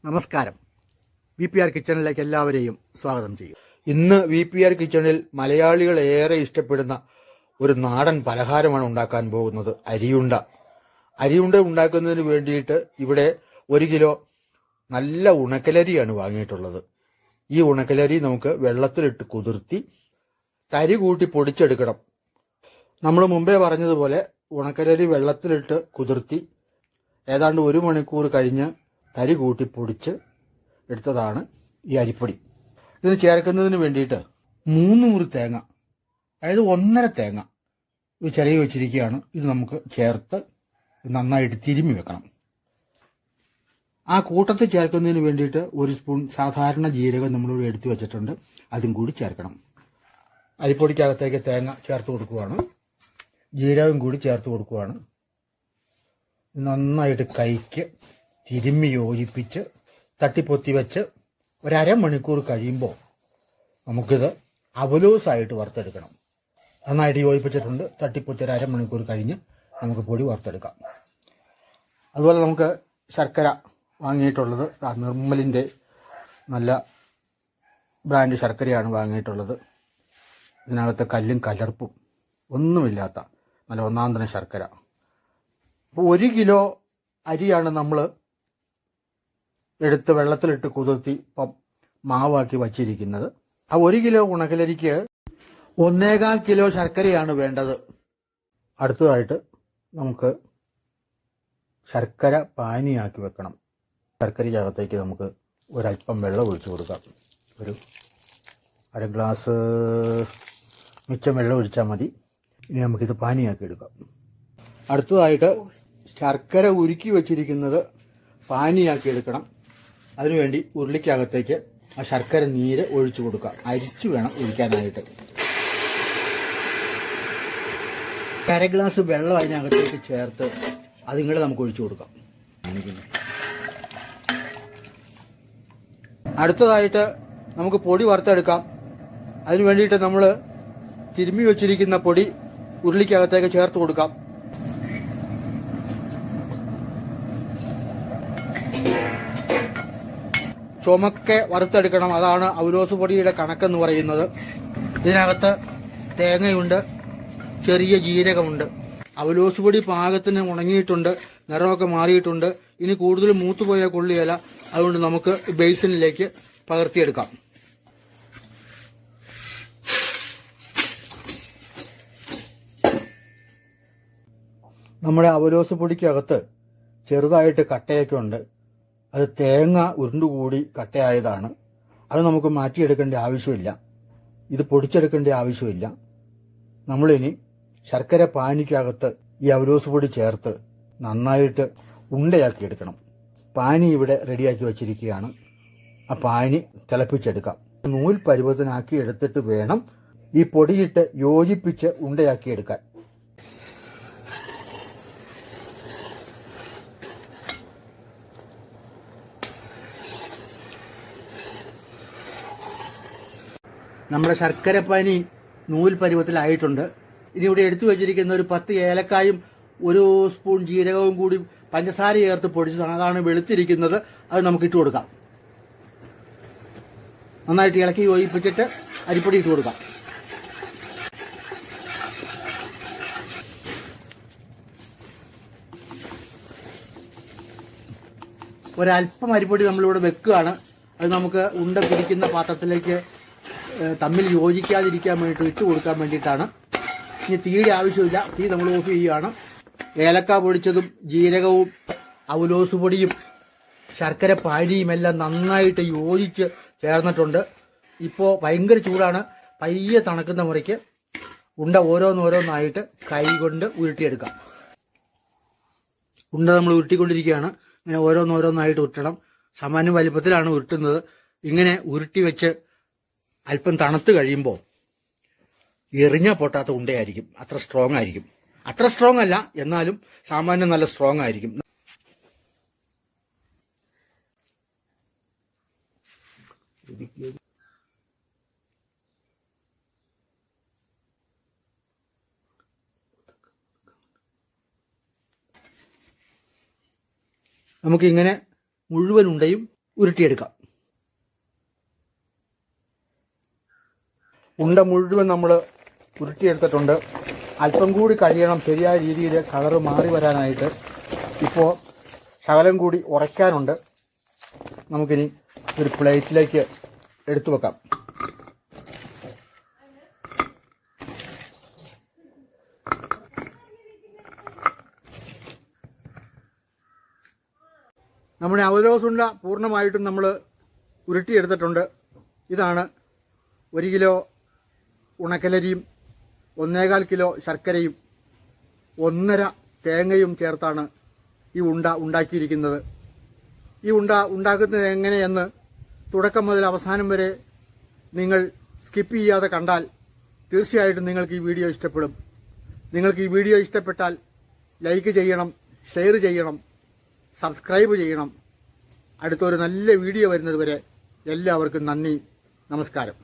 നമസ്കാരം. VPR കിച്ചണിലേക്ക് എല്ലാവരെയും സ്വാഗതം ചെയ്യും. ഇന്ന് VPR കിച്ചണിൽ മലയാളികൾ ഏറെ ഇഷ്ടപ്പെടുന്ന ഒരു നാടൻ പലഹാരമാണ് ഉണ്ടാക്കാൻ പോകുന്നത്, അരിയുണ്ട. അരിയുണ്ട ഉണ്ടാക്കുന്നതിന് വേണ്ടിയിട്ട് ഇവിടെ 1 കിലോ നല്ല ഉണക്കലരിയാണ് വാങ്ങിയിട്ടുള്ളത്. ഈ ഉണക്കലരി നമുക്ക് വെള്ളത്തിലിട്ട് കുതിർത്തി തരി കൂട്ടി പൊടിച്ചെടുക്കണം. നമ്മൾ മുമ്പേ പറഞ്ഞതുപോലെ ഉണക്കലരി വെള്ളത്തിലിട്ട് കുതിർത്തി ഏതാണ്ട് 1 മണിക്കൂർ കഴിഞ്ഞ് തരി കൂട്ടി പൊടിച്ച് എടുത്തതാണ് ഈ അരിപ്പൊടി. ഇതിന് ചേർക്കുന്നതിന് വേണ്ടിയിട്ട് 3 മുറി തേങ്ങ, അതായത് 1.5 തേങ്ങ ചിരകി വെച്ചിരിക്കുകയാണ്. ഇത് നമുക്ക് ചേർത്ത് നന്നായിട്ട് തിരുമ്മി വെക്കണം. ആ കൂട്ടത്തിൽ ചേർക്കുന്നതിന് വേണ്ടിയിട്ട് 1 സ്പൂൺ സാധാരണ ജീരകം നമ്മളിവിടെ എടുത്തു വെച്ചിട്ടുണ്ട്, അതും കൂടി ചേർക്കണം. അരിപ്പൊടിക്കകത്തേക്ക് തേങ്ങ ചേർത്ത് കൊടുക്കുകയാണ്, ജീരകം കൂടി ചേർത്ത് കൊടുക്കുകയാണ്. നന്നായിട്ട് കൈക്ക് തിരുമ്മി യോജിപ്പിച്ച് തട്ടിപ്പൊത്തി വെച്ച് 1/2 മണിക്കൂർ കഴിയുമ്പോൾ നമുക്കിത് അവലോസായിട്ട് വറുത്തെടുക്കണം. നന്നായിട്ട് യോജിപ്പിച്ചിട്ടുണ്ട്. തട്ടിപ്പൊത്തി 1/2 മണിക്കൂർ കഴിഞ്ഞ് നമുക്ക് പൊടി വറുത്തെടുക്കാം. അതുപോലെ നമുക്ക് ശർക്കര വാങ്ങിയിട്ടുള്ളത് നിർമ്മലിൻ്റെ നല്ല ബ്രാൻഡ് ശർക്കരയാണ് വാങ്ങിയിട്ടുള്ളത്. ഇതിനകത്ത് കല്ലും കലർപ്പും ഒന്നുമില്ലാത്ത നല്ല ഒന്നാം തരം ശർക്കര. അപ്പോൾ 1 കിലോ അരിയാണ് നമ്മൾ എടുത്ത് വെള്ളത്തിലിട്ട് കുതിർത്തി ഇപ്പം മാവാക്കി വച്ചിരിക്കുന്നത്. ആ 1 കിലോ ഉണക്കലരിക്ക് 1.25 കിലോ ശർക്കരയാണ് വേണ്ടത്. അടുത്തതായിട്ട് നമുക്ക് ശർക്കര പാനിയാക്കി വെക്കണം. ശർക്കരയ്ക്കകത്തേക്ക് നമുക്ക് ഒരല്പം വെള്ളം ഒഴിച്ചു കൊടുക്കാം. ഒരു 1/2 ഗ്ലാസ് മിച്ചം വെള്ളം ഒഴിച്ചാൽ മതി. ഇനി നമുക്കിത് പാനിയാക്കി എടുക്കാം. അടുത്തതായിട്ട് ശർക്കര ഉരുക്കി വച്ചിരിക്കുന്നത് പാനിയാക്കി എടുക്കണം. അതിനുവേണ്ടി ഉരുളിക്കകത്തേക്ക് ആ ശർക്കര നീര് ഒഴിച്ചു കൊടുക്കുക. അരിച്ചു വേണം ഒഴിക്കാനായിട്ട്. 1/2 ഗ്ലാസ് വെള്ളം അതിനകത്തേക്ക് ചേർത്ത് അതിങ്ങോട്ട് നമുക്ക് ഒഴിച്ചു കൊടുക്കാം. അടുത്തതായിട്ട് നമുക്ക് പൊടി വറുത്തെടുക്കാം. അതിനു വേണ്ടിയിട്ട് നമ്മൾ തിരുമ്മി വെച്ചിരിക്കുന്ന പൊടി ഉരുളിക്കകത്തേക്ക് ചേർത്ത് കൊടുക്കാം. ചുമക്കെ വറുത്തെടുക്കണം. അതാണ് അവലോസ് പൊടിയുടെ കണക്കെന്ന് പറയുന്നത്. ഇതിനകത്ത് തേങ്ങയുണ്ട്, ചെറിയ ജീരകമുണ്ട്. അവലോസ് പൊടി പാകത്തിന് ഉണങ്ങിയിട്ടുണ്ട്, നിറമൊക്കെ മാറിയിട്ടുണ്ട്. ഇനി കൂടുതൽ മൂത്തുപോയാൽ കൊള്ളിയല. അതുകൊണ്ട് നമുക്ക് ബേസിനിലേക്ക് പകർത്തിയെടുക്കാം. നമ്മുടെ അവലോസ് പൊടിക്കകത്ത് ചെറുതായിട്ട് കട്ടയൊക്കെ ഉണ്ട്. അത് തേങ്ങ ഉരുണ്ടുകൂടി കട്ടയായതാണ്. അത് നമുക്ക് മാറ്റിയെടുക്കേണ്ട ആവശ്യമില്ല. ഇത് പൊടിച്ചെടുക്കേണ്ട ആവശ്യമില്ല. നമ്മളിനി ശർക്കര പാനിക്കകത്ത് ഈ അവലോസ് പൊടി ചേർത്ത് നന്നായിട്ട് ഉണ്ടയാക്കി എടുക്കണം. പാനി ഇവിടെ റെഡിയാക്കി വച്ചിരിക്കുകയാണ്. ആ പാനി തിളപ്പിച്ചെടുക്കാം. നൂൽ പരുവത്തിനാക്കി എടുത്തിട്ട് വേണം ഈ പൊടിയിട്ട് യോജിപ്പിച്ച് ഉണ്ടയാക്കി എടുക്കാൻ. നമ്മുടെ ശർക്കരപ്പാനി നൂൽ പരുവത്തിലായിട്ടുണ്ട്. ഇനി ഇവിടെ എടുത്തു വെച്ചിരിക്കുന്ന ഒരു 10 ഏലക്കായും 1 സ്പൂൺ ജീരകവും കൂടി പഞ്ചസാര ചേർത്ത് പൊടിച്ചതാണ്. അതാണ് വെളുത്തിരിക്കുന്നത്. അത് നമുക്ക് ഇട്ട് കൊടുക്കാം. നന്നായിട്ട് ഇളക്കി യോജിപ്പിച്ചിട്ട് അരിപ്പൊടി ഇട്ട് കൊടുക്കാം. ഒരല്പം അരിപ്പൊടി നമ്മളിവിടെ വെക്കുകയാണ്. അത് നമുക്ക് ഉണ്ട പിടിക്കുന്ന പാത്രത്തിലേക്ക് തമ്മിൽ യോജിക്കാതിരിക്കാൻ വേണ്ടിയിട്ട് ഇട്ട് കൊടുക്കാൻ വേണ്ടിയിട്ടാണ്. ഇനി തീയുടെ ആവശ്യമില്ല. തീ നമ്മൾ ഓഫ് ചെയ്യുകയാണ്. ഏലക്ക പൊടിച്ചതും ജീരകവും അവലോസ് പൊടിയും ശർക്കര പാനിയും എല്ലാം നന്നായിട്ട് യോജിച്ച് ചേർന്നിട്ടുണ്ട്. ഇപ്പോൾ ഭയങ്കര ചൂടാണ്. പയ്യെ തണുക്കുന്ന മുറയ്ക്ക് ഉണ്ട ഓരോന്നോരോന്നായിട്ട് കൈ കൊണ്ട് ഉരുട്ടിയെടുക്കാം. ഉണ്ട നമ്മൾ ഉരുട്ടിക്കൊണ്ടിരിക്കുകയാണ്. ഇങ്ങനെ ഓരോന്നോരോന്നായിട്ട് ഉരുട്ടണം. സാമാന്യ വലിപ്പത്തിലാണ് ഉരുട്ടുന്നത്. ഇങ്ങനെ ഉരുട്ടി വെച്ച് അല്പം തണുത്ത് കഴിയുമ്പോൾ എറിഞ്ഞാൽ പൊട്ടാത്ത ഉണ്ടയായിരിക്കും. അത്ര സ്ട്രോങ് ആയിരിക്കും. അത്ര സ്ട്രോങ് അല്ല, എന്നാലും സാമാന്യം നല്ല സ്ട്രോങ് ആയിരിക്കും. നമുക്കിങ്ങനെ മുഴുവൻ ഉണ്ടയും ഉരുട്ടിയെടുക്കാം. ഉണ്ട മുഴുവൻ നമ്മൾ ഉരുട്ടിയെടുത്തിട്ടുണ്ട്. അല്പം കൂടി കഴിയണം ശരിയായ രീതിയിൽ കളറ് മാറി വരാനായിട്ട്. ഇപ്പോൾ ശകലം കൂടി ഉറയ്ക്കാനുണ്ട്. നമുക്കിനി ഒരു പ്ലേറ്റിലേക്ക് എടുത്തു വെക്കാം. നമ്മുടെ അവലോസുണ്ട പൂർണ്ണമായിട്ടും നമ്മൾ ഉരുട്ടിയെടുത്തിട്ടുണ്ട്. ഇതാണ് 1 കിലോ ഉണക്കലരിയും 1.25 കിലോ ശർക്കരയും 1.5 തേങ്ങയും ചേർത്താണ് ഈ ഉണ്ട ഉണ്ടാക്കിയിരിക്കുന്നത്. ഈ ഉണ്ട ഉണ്ടാക്കുന്നത് എങ്ങനെയെന്ന് തുടക്കം മുതൽ അവസാനം വരെ നിങ്ങൾ സ്കിപ്പ് ചെയ്യാതെ കണ്ടാൽ തീർച്ചയായിട്ടും നിങ്ങൾക്ക് ഈ വീഡിയോ ഇഷ്ടപ്പെടും. നിങ്ങൾക്ക് ഈ വീഡിയോ ഇഷ്ടപ്പെട്ടാൽ ലൈക്ക് ചെയ്യണം, ഷെയർ ചെയ്യണം, സബ്സ്ക്രൈബ് ചെയ്യണം. അടുത്തൊരു നല്ല വീഡിയോ വരുന്നത് വരെ എല്ലാവർക്കും നന്ദി, നമസ്കാരം.